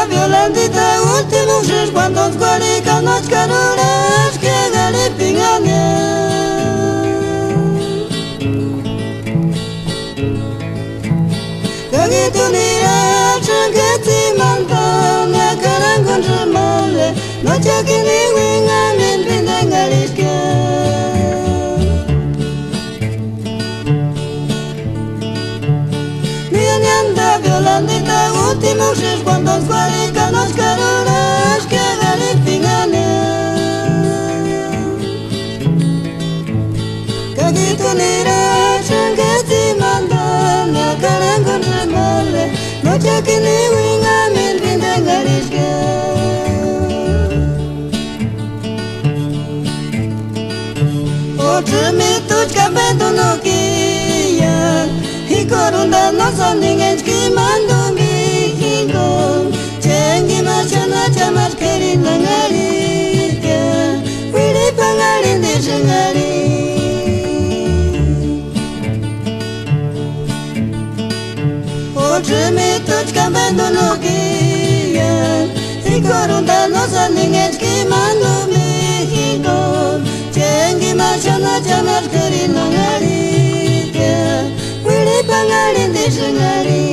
violentita último sus cuando scuoli conoscono le schiega le pingane Kagi tu nira changeti mantana karangon male no chakini winga min pindangaliske Violentita último sus cuando scuoli conoscono le schiega le pingane Kagi tu nira changeti mantana karangon male no chakini winga min pindangaliske Otrimi tuchka betunukia Hikorunda no soningenski mando mi higo Chengi machana chamar kerinda ngarike Wili pangarin de shangari Otrimi tuchka betunukia Hikorunda no soningenski mando mi higo Chengi machana chamar kerinda ngarike Pangarin de shangari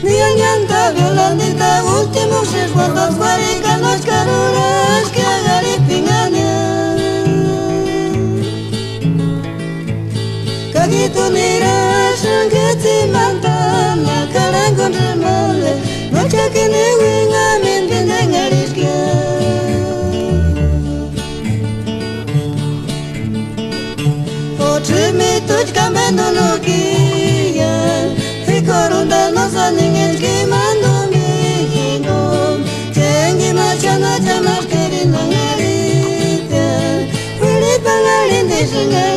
Nianyanta violentita último sus cuando scuoli conoscono le schiega le pingane Kagi tu nira shangeti mantana karangon male no chakini winga min pindangaliske Otrimi tuchka betunukia Hikorunda no soningenski mando mi higo Chengi machana chamar kerinda ngarite Wili pangarin de shangari